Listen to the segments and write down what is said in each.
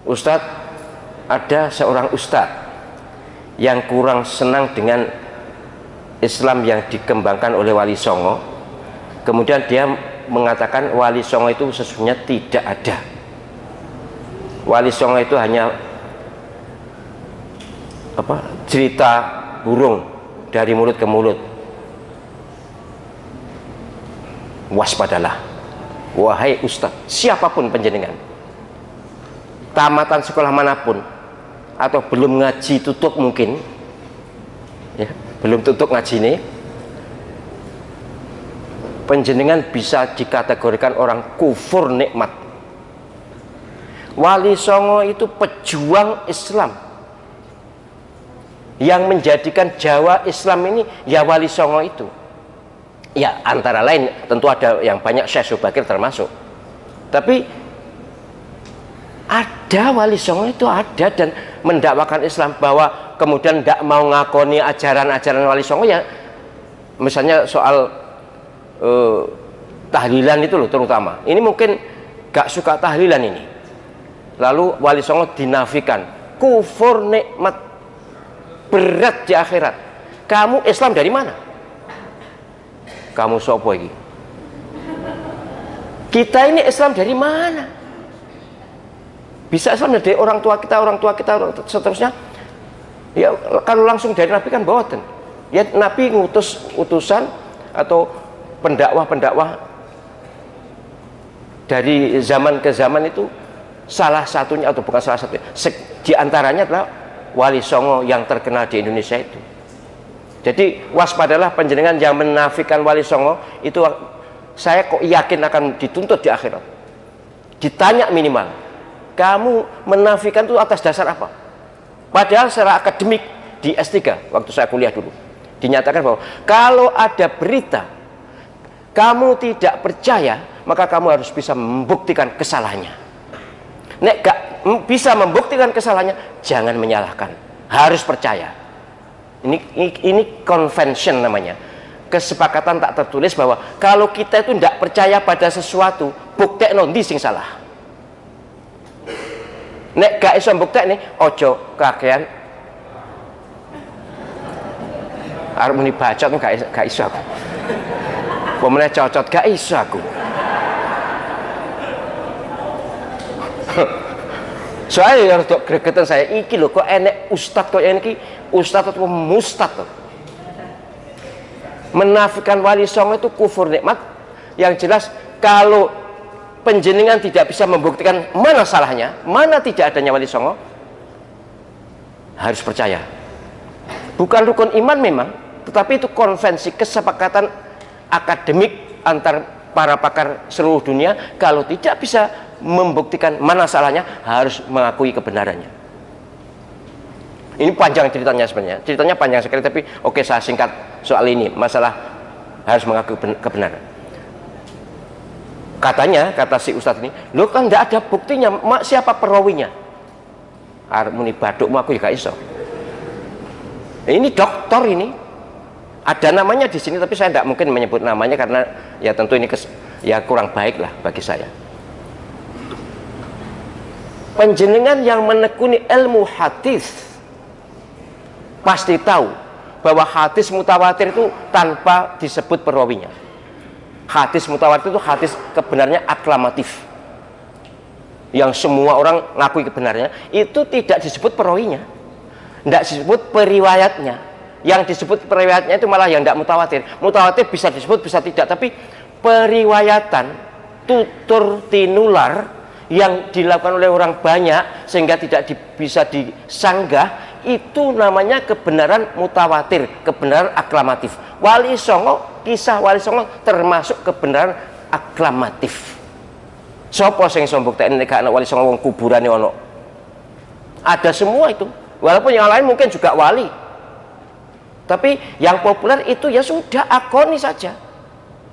Ustadz, ada seorang ustadz yang kurang senang dengan Islam yang dikembangkan oleh Wali Songo. Kemudian dia mengatakan Wali Songo itu sesungguhnya tidak ada. Wali Songo itu hanya cerita burung dari mulut ke mulut. Waspadalah, wahai ustadz, siapapun panjenengan, tamatan sekolah manapun atau belum ngaji tutup mungkin ya, belum tutup ngaji ini, panjenengan bisa dikategorikan orang kufur nikmat. Wali Songo itu pejuang Islam, yang menjadikan Jawa Islam ini ya Wali Songo itu. Ya antara lain tentu ada yang banyak, Syekh Subakir termasuk, tapi ada Wali Songo itu ada dan mendakwakan Islam. Bahwa kemudian tidak mau ngakoni ajaran-ajaran Wali Songo ya, misalnya soal tahlilan itu loh terutama, ini mungkin gak suka tahlilan ini, lalu Wali Songo dinafikan, kufur nikmat, berat di akhirat. Kamu Islam dari mana? Kamu sopo iki? Kita ini Islam dari mana? Bisa Islam dari orang tua kita seterusnya. Ya kalau langsung dari Nabi kan bawaten. Ya Nabi ngutus utusan atau pendakwah dari zaman ke zaman itu, salah satunya atau bukan salah satunya, di antaranya adalah Wali Songo yang terkenal di Indonesia itu. Jadi waspadalah panjenengan yang menafikan Wali Songo itu, saya kok yakin akan dituntut di akhirat. Ditanya minimal, kamu menafikan itu atas dasar apa? Padahal secara akademik di S3 waktu saya kuliah dulu dinyatakan bahwa kalau ada berita kamu tidak percaya, maka kamu harus bisa membuktikan kesalahannya. Nek gak bisa membuktikan kesalahannya, jangan menyalahkan, harus percaya. Ini convention namanya, kesepakatan tak tertulis bahwa kalau kita itu tidak percaya pada sesuatu, buktekno ndi sing salah. Nek gak iso buktekne, ojo kakean arep muni bacot gak iso aku. Pemene cocot gak iso aku. Soalnya harus gregetan saya iki lho, kok enek ustadz kok ini ustadz atau mustadz menafikan Wali Songo itu kufur nikmat. Yang jelas kalau panjenengan tidak bisa membuktikan mana salahnya, mana tidak adanya Wali Songo, harus percaya. Bukan rukun iman memang, tetapi itu konvensi kesepakatan akademik antar para pakar seluruh dunia. Kalau tidak bisa membuktikan mana salahnya, harus mengakui kebenarannya. Ini panjang ceritanya sebenarnya, ceritanya panjang sekali, tapi oke, saya singkat soal ini, masalah harus mengakui kebenaran. Katanya, kata si ustadz ini, lo kan tidak ada buktinya, siapa perawinya? Muni badukmu aku ya gak iso. Ini dokter ini, ada namanya di sini, tapi saya tidak mungkin menyebut namanya karena ya tentu ini ya kurang baik lah bagi saya. Panjenengan yang menekuni ilmu hadis pasti tahu bahwa hadis mutawatir itu tanpa disebut perawinya. Hadis mutawatir itu hadis kebenarnya aklamatif, yang semua orang ngakui kebenarnya, itu tidak disebut perawinya, tidak disebut periwayatnya. Yang disebut periwayatnya itu malah yang tidak mutawatir. Mutawatir bisa disebut bisa tidak, tapi periwayatan tutur tinular yang dilakukan oleh orang banyak sehingga tidak bisa disanggah, itu namanya kebenaran mutawatir, kebenaran aklamatif. Wali Songo, kisah Wali Songo termasuk kebenaran aklamatif. Sopo sing iso mbuktekne nek ana Wali Songo wong kuburane ono? Ada semua itu. Walaupun yang lain mungkin juga wali, tapi yang populer itu ya sudah, akoni saja.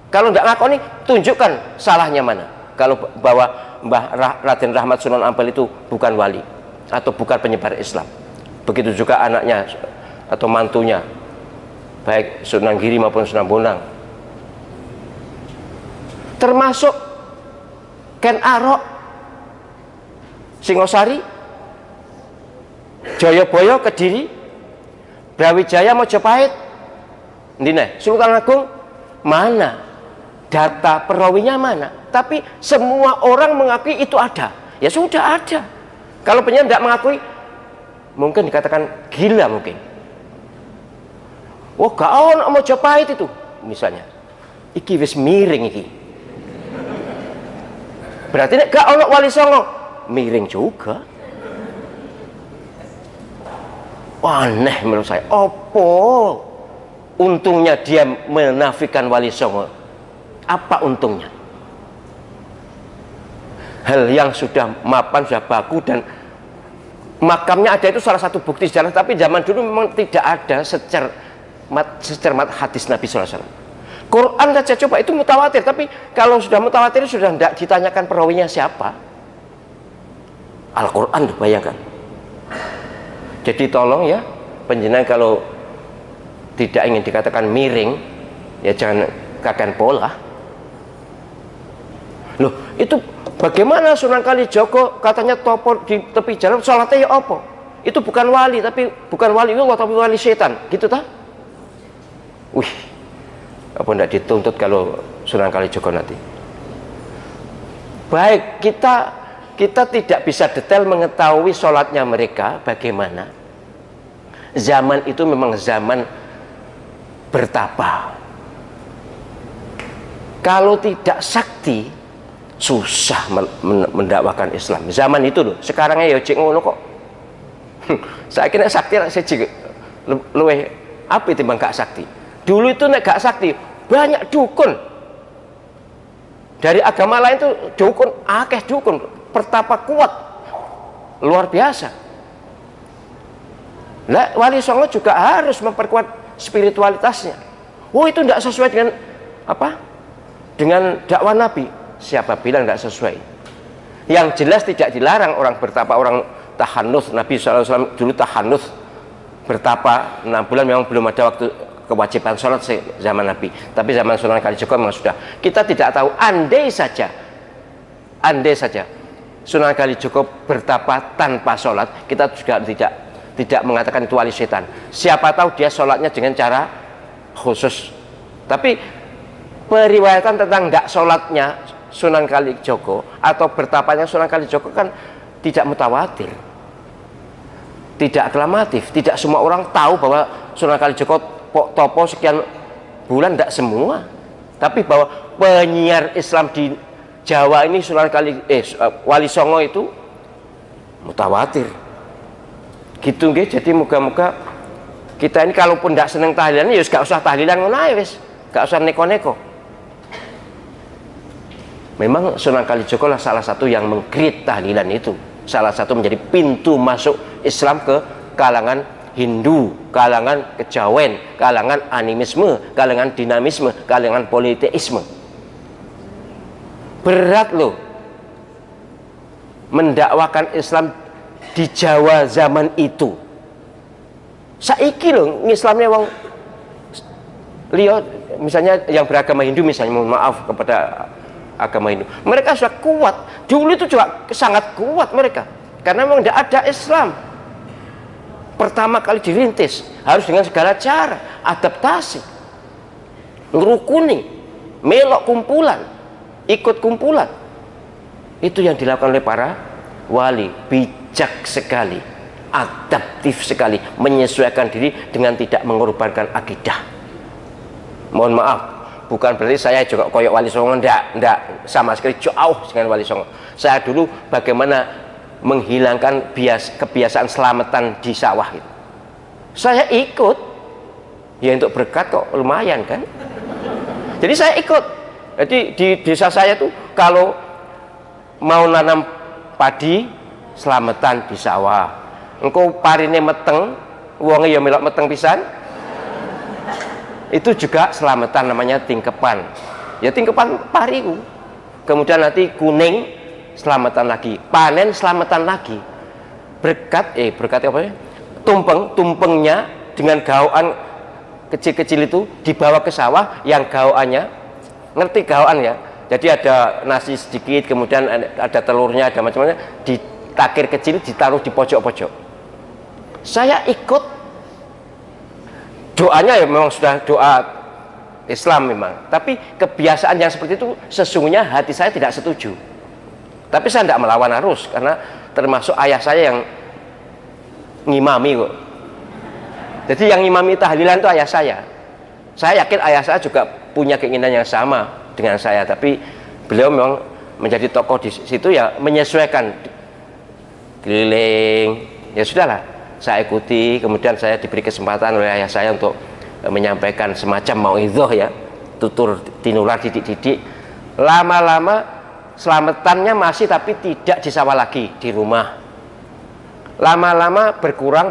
Kalau tidak ngakoni, tunjukkan salahnya mana. Kalau bahwa Mbah Raden Rahmat Sunan Ampel itu bukan wali atau bukan penyebar Islam. Begitu juga anaknya atau mantunya, baik Sunan Giri maupun Sunan Bonang. Termasuk Ken Arok, Singosari, Joyoboyo, Kediri, Brawijaya, Mojopahit, Ndine, Sultan Agung, mana data perawinya mana? Tapi semua orang mengakui itu ada. Ya sudah ada. Kalau penyiar tidak mengakui, mungkin dikatakan gila mungkin. Oh, gak ono Mojopahit itu, misalnya. Iki wis miring iki. Berarti nek gak ono Wali Songo, miring juga. Aneh menurut saya. Apa untungnya dia menafikan Wali Songo? Apa untungnya? Hal yang sudah mapan, sudah baku, dan makamnya ada itu salah satu bukti sejarah. Tapi zaman dulu memang tidak ada secermat hadis Nabi SAW. Quran saja coba itu mutawatir, tapi kalau sudah mutawatir sudah tidak ditanyakan perawinya siapa. Al-Quran, bayangkan. Jadi tolong ya, penjenengan kalau tidak ingin dikatakan miring, ya jangan kakan pola. Loh, itu bagaimana Sunan Kalijogo katanya topo di tepi jalan, sholatnya ya apa? Itu bukan wali, tapi bukan wali Allah, tapi wali setan, gitu tak? Wih, apa tidak dituntut kalau Sunan Kalijogo nanti? Baik, kita tidak bisa detail mengetahui sholatnya mereka bagaimana. Zaman itu memang zaman bertapa. Kalau tidak sakti, susah mendakwakan Islam. Zaman itu loh. Sekarangnya ya cek ngono kok. Saya kira sakti saya cek luweh apa timbang gak sakti. Dulu itu nek gak sakti banyak dukun. Dari agama lain tuh dukun, akeh dukun, pertapa kuat, luar biasa. Nah, Wali Songo juga harus memperkuat spiritualitasnya. Oh, itu tidak sesuai dengan apa? Dengan dakwah Nabi. Siapa bilang tidak sesuai? Yang jelas tidak dilarang orang bertapa, orang tahannuts. Nabi SAW dulu tahannuts bertapa 6 bulan, memang belum ada waktu kewajiban sholat zaman Nabi, tapi zaman Sunan Kalijogo memang sudah. Kita tidak tahu, andai saja Sunan Kalijogo bertapa tanpa sholat, kita juga tidak mengatakan itu wali setan. Siapa tahu dia sholatnya dengan cara khusus. Tapi periwayatan tentang tidak sholatnya Sunan Kalijogo atau bertapanya Sunan Kalijogo kan tidak mutawatir, tidak aklamatif. Tidak semua orang tahu bahwa Sunan Kalijogo topo sekian bulan, tidak semua. Tapi bahwa penyiar Islam di Jawa ini Wali Songo itu mutawatir. Gitu nggih. Jadi moga-moga kita ini kalaupun tidak seneng tahlilan, ya gak usah tahlilan ngono ae wis, gak usah neko-neko. Memang Sunan Kalijogo lah salah satu yang meng-create tahlilan itu. Salah satu menjadi pintu masuk Islam ke kalangan Hindu, kalangan kejawen, kalangan animisme, kalangan dinamisme, kalangan politeisme. Berat loh mendakwakan Islam di Jawa zaman itu. Saiki loh Islamnya wong liya, misalnya yang beragama Hindu misalnya, mohon maaf kepada agama Hindu, mereka sudah kuat. Dulu itu juga sangat kuat mereka, karena memang tidak ada Islam. Pertama kali dirintis harus dengan segala cara, adaptasi, ngerukuni, melok kumpulan, ikut kumpulan. Itu yang dilakukan oleh para wali. Bijak sekali, adaptif sekali, menyesuaikan diri dengan tidak mengorbankan akidah. Mohon maaf, bukan berarti saya juga koyok Wali Songo, ndak sama sekali, jauh dengan Wali Songo. Saya dulu bagaimana menghilangkan kebiasaan selamatan di sawah itu, saya ikut ya, untuk berkat kok lumayan kan. Jadi saya ikut. Jadi di desa saya tuh kalau mau nanam padi, selamatan di sawah. Engkau parine meteng, wonge ya melok meteng pisan, itu juga selamatan, namanya tingkepan. Ya tingkepan pariku. Kemudian nanti kuning, selamatan lagi, panen selamatan lagi. Berkat apa ya? Tumpengnya dengan gaoan kecil-kecil itu dibawa ke sawah, yang gaoannya, ngerti gaoan ya? Jadi ada nasi sedikit, kemudian ada telurnya, ada macam-macam, ditakir kecil, ditaruh di pojok-pojok. Saya ikut, doanya ya memang sudah doa Islam memang, tapi kebiasaan yang seperti itu sesungguhnya hati saya tidak setuju. Tapi saya tidak melawan arus, karena termasuk ayah saya yang ngimami kok. Jadi yang ngimami tahlilan itu ayah saya. Saya yakin ayah saya juga punya keinginan yang sama dengan saya, tapi beliau memang menjadi tokoh di situ ya, menyesuaikan keliling. Ya sudahlah, saya ikuti. Kemudian saya diberi kesempatan oleh ayah saya untuk menyampaikan semacam mauidhah ya, tutur tinular didik-didik. Lama-lama selamatannya masih, tapi tidak di sawah lagi, di rumah. Lama-lama berkurang,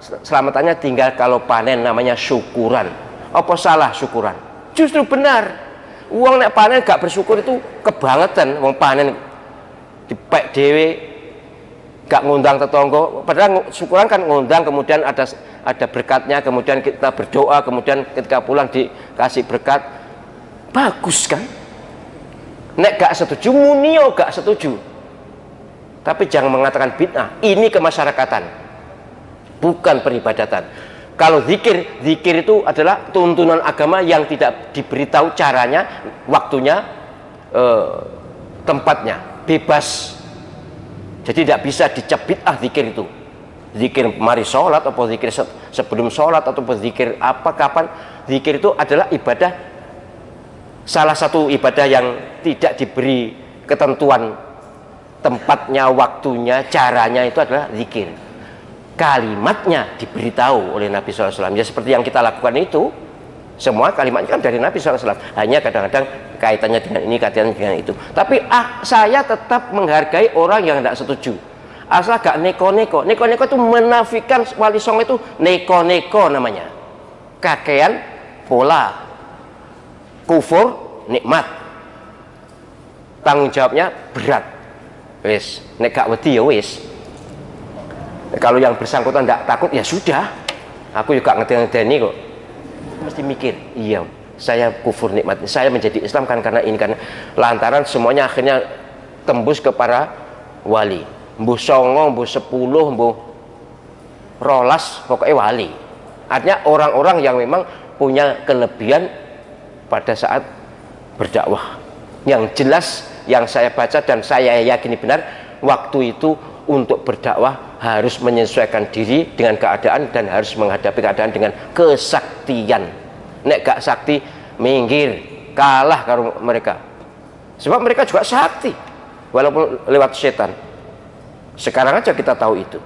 selamatannya tinggal kalau panen, namanya syukuran. Apa salah syukuran? Justru benar. Uang nek panen gak bersyukur itu kebangetan. Wong panen dipek dhewe, gak ngundang tetangga. Padahal syukuran kan ngundang, kemudian ada berkatnya, kemudian kita berdoa, kemudian ketika pulang dikasih berkat. Bagus kan? Nek gak setuju, munio gak setuju. Tapi jangan mengatakan bid'ah. Ini kemasyarakatan, bukan peribadatan. Kalau zikir itu adalah tuntunan agama yang tidak diberitahu caranya, waktunya, tempatnya, bebas. Jadi tidak bisa dicap bid'ah zikir itu. Zikir mari sholat, atau zikir sebelum sholat, atau zikir apa kapan. Zikir itu adalah ibadah, salah satu ibadah yang tidak diberi ketentuan tempatnya, waktunya, caranya, itu adalah zikir. Kalimatnya diberitahu oleh Nabi SAW. Ya seperti yang kita lakukan itu, semua kalimatnya kan dari Nabi SAW. Hanya kadang-kadang kaitannya dengan ini, kaitannya dengan itu. Tapi saya tetap menghargai orang yang tidak setuju. Asal gak neko-neko. Neko-neko itu menafikan wali songo itu neko-neko namanya. Kakean pola. Kufur nikmat. Tanggung jawabnya berat. Wis, nek gak wedi ya wis. Kalau yang bersangkutan tidak takut, ya sudah. Aku juga ngerti-ngerti kok. Mesti mikir, iya, saya kufur nikmat, saya menjadi Islam kan karena ini, karena lantaran semuanya akhirnya tembus ke para wali. Mbuh songo, mbuh 10, mbuh rolas, pokoknya wali. Artinya orang-orang yang memang punya kelebihan pada saat berdakwah. Yang jelas yang saya baca dan saya yakini benar, waktu itu untuk berdakwah harus menyesuaikan diri dengan keadaan dan harus menghadapi keadaan dengan kesaktian. Nek gak sakti, minggir, kalah karo mereka. Sebab mereka juga sakti walaupun lewat setan. Sekarang aja kita tahu itu.